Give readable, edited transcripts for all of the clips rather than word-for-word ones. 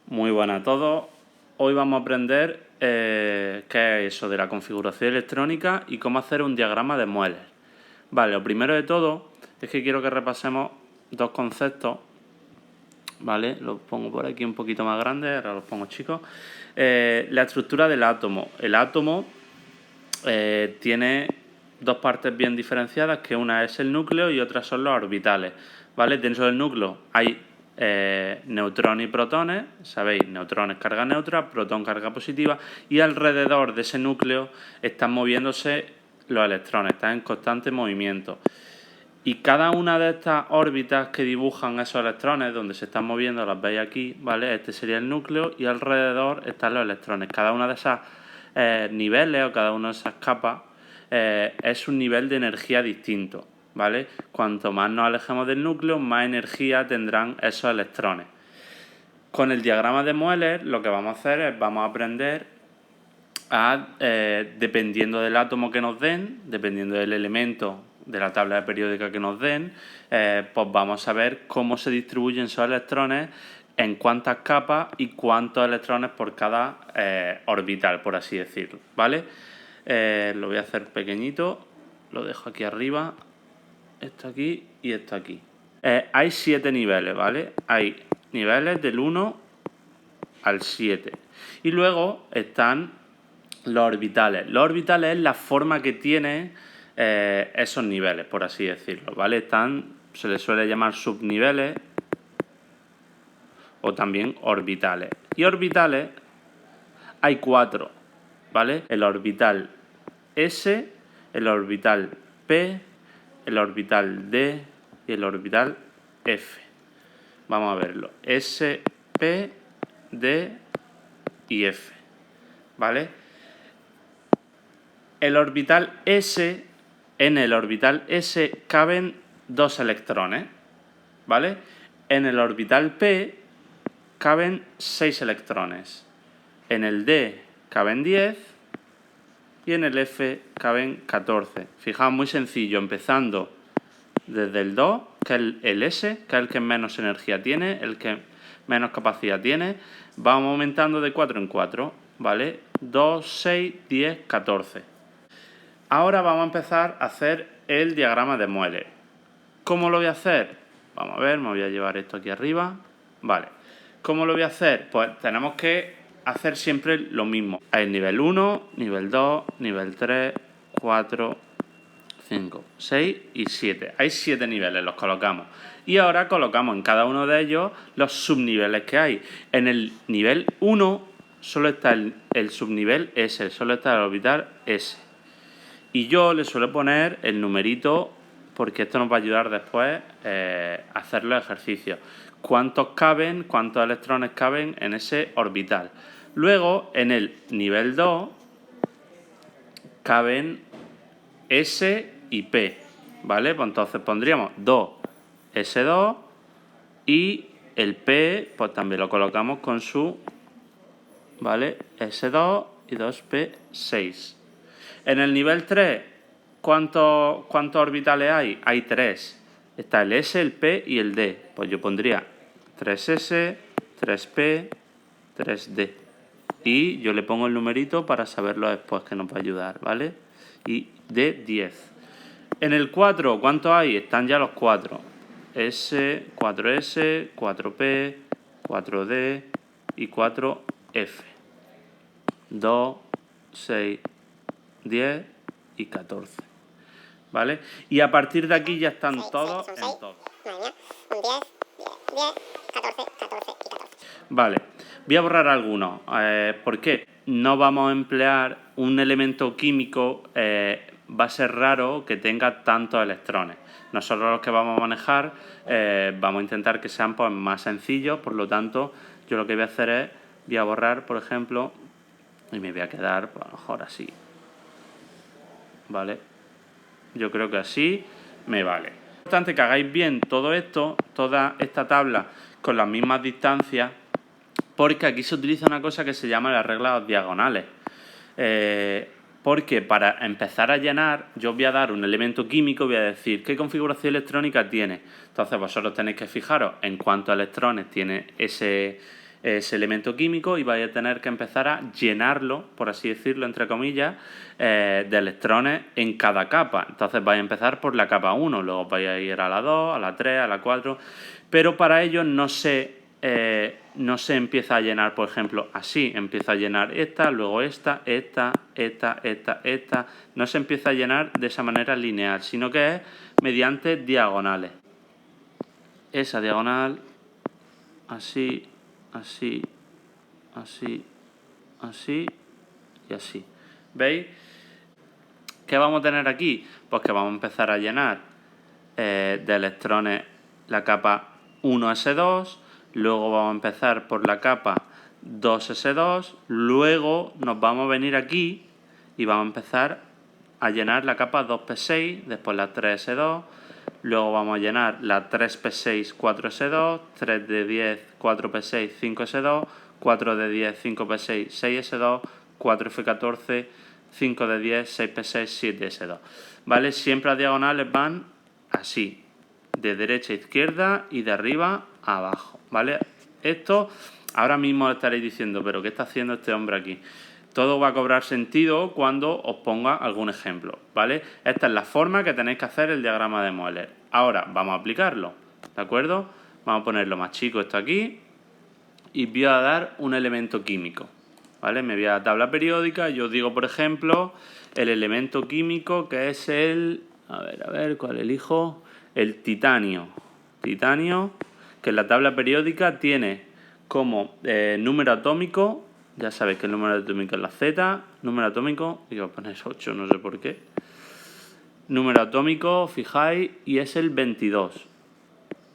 Muy buenas a todos. Hoy vamos a aprender qué es eso de la configuración electrónica y cómo hacer un diagrama de Moeller. Vale, lo primero de todo es que quiero que repasemos dos conceptos. Vale, los pongo por aquí un poquito más grandes, ahora los pongo chicos. La estructura del átomo. El átomo tiene dos partes bien diferenciadas, que una es el núcleo y otra son los orbitales. ¿Vale? Dentro del núcleo hay neutrones y protones, sabéis, neutrones carga neutra, protón carga positiva, y alrededor de ese núcleo están moviéndose los electrones, están en constante movimiento. Y cada una de estas órbitas que dibujan esos electrones, donde se están moviendo, las veis aquí, ¿vale? Este sería el núcleo y alrededor están los electrones. Cada una de esas niveles o cada una de esas capas es un nivel de energía distinto, ¿vale? Cuanto más nos alejemos del núcleo, más energía tendrán esos electrones. Con el diagrama de Moeller lo que vamos a hacer es vamos a aprender a, dependiendo del átomo que nos den, dependiendo del elemento de la tabla periódica que nos den, pues vamos a ver cómo se distribuyen esos electrones, en cuántas capas y cuántos electrones por cada orbital, por así decirlo, ¿vale? Lo voy a hacer pequeñito, lo dejo aquí arriba, esto aquí y esto aquí. Hay 7 niveles, ¿vale? Hay niveles del 1 al 7. Y luego están los orbitales. Los orbitales es la forma que tienen esos niveles, por así decirlo, ¿vale? Se les suele llamar subniveles o también orbitales. Y orbitales hay 4, ¿vale? El orbital S, el orbital P, el orbital D y el orbital F. Vamos a verlo. S, P, D y F, ¿vale? El orbital S, en el orbital S caben 2 electrones, ¿vale? En el orbital P caben 6 electrones. En el D caben 10 y en el F caben 14. Fijaos, muy sencillo, empezando desde el 2, que es el S, que es el que menos energía tiene, el que menos capacidad tiene, vamos aumentando de 4 en 4, ¿vale? 2, 6, 10, 14. Ahora vamos a empezar a hacer el diagrama de Moeller. ¿Cómo lo voy a hacer? Vamos a ver, me voy a llevar esto aquí arriba. Vale. ¿Cómo lo voy a hacer? Pues tenemos que hacer siempre lo mismo. Hay nivel 1, nivel 2, nivel 3, 4, 5, 6 y 7. Hay 7 niveles, los colocamos. Y ahora colocamos en cada uno de ellos los subniveles que hay. En el nivel 1 solo está el subnivel S, solo está el orbital S. Y yo le suelo poner el numerito porque esto nos va a ayudar después a hacer los ejercicios. ¿Cuántos electrones caben en ese orbital? Luego, en el nivel 2, caben S y P, ¿vale? Pues entonces pondríamos 2S2 y el P, pues también lo colocamos con su, ¿vale? S2 y 2P6. En el nivel 3, ¿cuántos orbitales hay? Hay 3. Está el S, el P y el D. Pues yo pondría 3S, 3P, 3D. Y yo le pongo el numerito para saberlo después, que nos va a ayudar, ¿vale? Y D, 10. En el 4, ¿cuántos hay? Están ya los 4. S, 4S, 4P, 4D y 4F. 2, 6, 10 y 14. ¿Vale? Y a partir de aquí ya están todos en todos. Madre mía, un 10, 10, 14, 14 y 14. Vale, voy a borrar algunos. ¿Por qué? No vamos a emplear un elemento químico, va a ser raro que tenga tantos electrones. Nosotros los que vamos a manejar vamos a intentar que sean pues, más sencillos, por lo tanto, yo lo que voy a hacer es, voy a borrar, por ejemplo, y me voy a quedar, pues, a lo mejor así. ¿Vale? Yo creo que así me vale. Es importante que hagáis bien todo esto, toda esta tabla con las mismas distancias, porque aquí se utiliza una cosa que se llama la regla de los diagonales. Porque para empezar a llenar, yo os voy a dar un elemento químico, voy a decir qué configuración electrónica tiene. Entonces vosotros tenéis que fijaros en cuántos electrones tiene ese ese elemento químico y vais a tener que empezar a llenarlo, por así decirlo, entre comillas, de electrones en cada capa. Entonces vais a empezar por la capa 1, luego vais a ir a la 2, a la 3, a la 4, pero para ello no se empieza a llenar, por ejemplo, así. Empieza a llenar esta, luego esta. No se empieza a llenar de esa manera lineal, sino que es mediante diagonales. Esa diagonal, así, así, así, así y así. ¿Veis? ¿Qué vamos a tener aquí? Pues que vamos a empezar a llenar de electrones la capa 1s2, luego vamos a empezar por la capa 2s2, luego nos vamos a venir aquí y vamos a empezar a llenar la capa 2p6, después la 3s2, luego vamos a llenar la 3p6, 4s2, 3d10, 4p6, 5s2, 4d10, 5p6, 6s2, 4f14, 5d10, 6p6, 7s2. ¿Vale? Siempre las diagonales van así, de derecha a izquierda y de arriba a abajo. ¿Vale? Esto ahora mismo estaréis diciendo, ¿pero qué está haciendo este hombre aquí? Todo va a cobrar sentido cuando os ponga algún ejemplo, ¿vale? Esta es la forma que tenéis que hacer el diagrama de Moeller. Ahora vamos a aplicarlo, ¿de acuerdo? Vamos a ponerlo más chico esto aquí y voy a dar un elemento químico, ¿vale? Me voy a la tabla periódica y os digo, por ejemplo, el elemento químico que es el... A ver, ¿cuál elijo? El titanio. Titanio, que en la tabla periódica tiene como número atómico... Ya sabéis que el número atómico es la Z, número atómico, y os ponéis 8, no sé por qué. Número atómico, fijáis, y es el 22.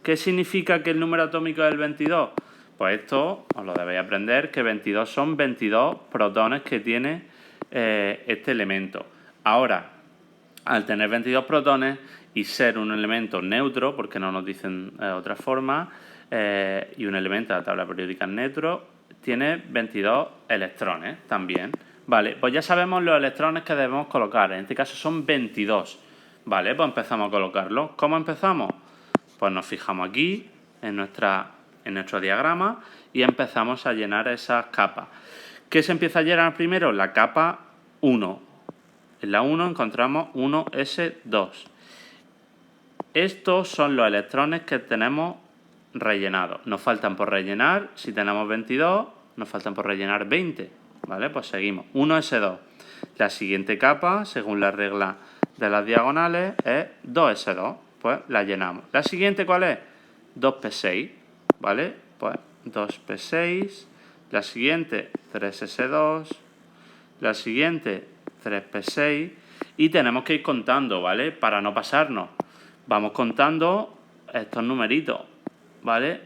¿Qué significa que el número atómico es el 22? Pues esto os lo debéis aprender, que 22 son 22 protones que tiene este elemento. Ahora, al tener 22 protones y ser un elemento neutro, porque no nos dicen otra forma, y un elemento de la tabla periódica neutro, tiene 22 electrones también. Vale, pues ya sabemos los electrones que debemos colocar. En este caso son 22. Vale, pues empezamos a colocarlos. ¿Cómo empezamos? Pues nos fijamos aquí en nuestro diagrama y empezamos a llenar esas capas. ¿Qué se empieza a llenar primero? La capa 1. En la 1 encontramos 1s2. Estos son los electrones que tenemos rellenados. Nos faltan por rellenar, si tenemos 22, nos faltan por rellenar 20. ¿Vale? Pues seguimos. 1s2. La siguiente capa, según la regla de las diagonales, es 2s2. Pues la llenamos. La siguiente, ¿cuál es? 2p6. ¿Vale? Pues 2p6. La siguiente, 3s2. La siguiente, 3p6. Y tenemos que ir contando, ¿vale? Para no pasarnos. Vamos contando estos numeritos, ¿vale?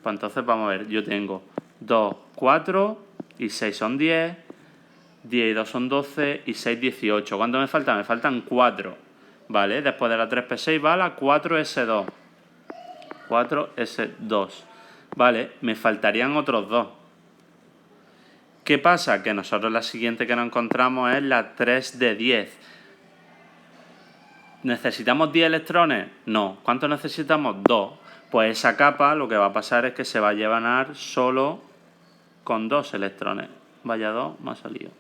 Pues entonces vamos a ver, yo tengo 2, 4 y 6 son 10, 10 y 2 son 12 y 6, 18. ¿Cuánto me falta? Me faltan 4, ¿vale? Después de la 3p6 va la 4s2. 4s2, ¿vale? Me faltarían otros 2. ¿Qué pasa? Que nosotros la siguiente que nos encontramos es la 3d10. ¿Necesitamos 10 electrones? No. ¿Cuántos necesitamos? 2. Pues esa capa lo que va a pasar es que se va a llenar solo con 2 electrones. Vaya 2, me ha salido.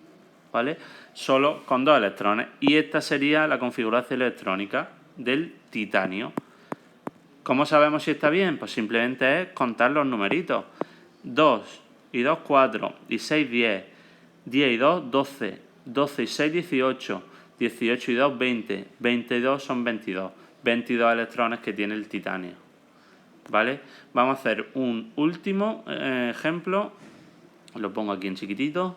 ¿Vale? Solo con 2 electrones. Y esta sería la configuración electrónica del titanio. ¿Cómo sabemos si está bien? Pues simplemente es contar los numeritos. 2 y 2, 4 y 6, 10. 10 y 2, 12. 12 y 6, 18. 18 y 2, 20. 22 son 22. 22 electrones que tiene el titanio. ¿Vale? Vamos a hacer un último ejemplo. Lo pongo aquí en chiquitito.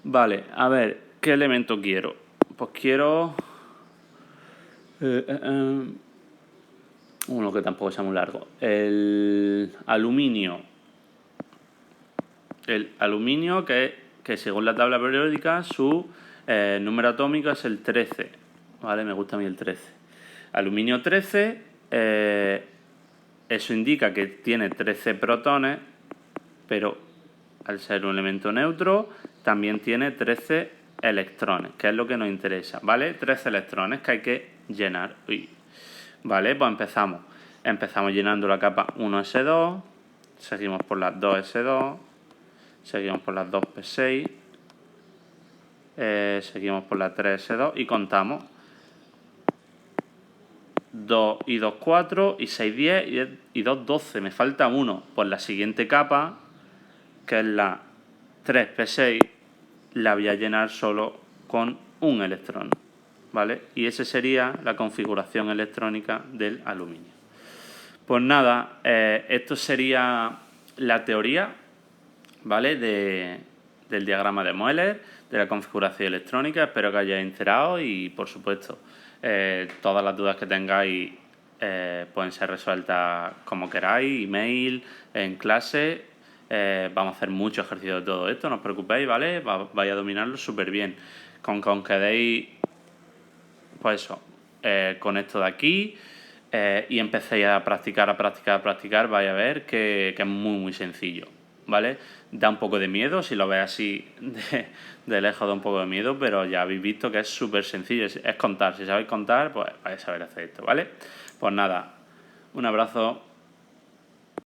Vale, a ver, ¿qué elemento quiero? Pues quiero... uno que tampoco sea muy largo. El aluminio. El aluminio que según la tabla periódica su número atómico es el 13. ¿Vale? Me gusta a mí el 13. Aluminio 13, eso indica que tiene 13 protones, pero al ser un elemento neutro también tiene 13 electrones, que es lo que nos interesa, ¿vale? 13 electrones que hay que llenar. Vale, pues empezamos. Empezamos llenando la capa 1s2, seguimos por las 2S2, seguimos por las 2P6, seguimos por la 3S2 y contamos 2 y 2, 4 y 6, 10 y 2, 12. Me falta uno. Pues la siguiente capa, que es la 3P6, la voy a llenar solo con un electrón, ¿vale? Y esa sería la configuración electrónica del aluminio. Pues nada, esto sería la teoría, ¿vale? Del diagrama de Moeller, de la configuración electrónica. Espero que hayáis enterado y, por supuesto, todas las dudas que tengáis pueden ser resueltas como queráis, email, en clase. Vamos a hacer mucho ejercicio de todo esto, no os preocupéis, ¿vale? Vais a dominarlo súper bien. Con que deis, pues eso, con esto de aquí y empecéis a practicar, vais a ver que es muy sencillo, ¿vale? Da un poco de miedo, si lo veis así de lejos da un poco de miedo, pero ya habéis visto que es súper sencillo, es contar. Si sabéis contar, pues vais a saber hacer esto, ¿vale? Pues nada, un abrazo.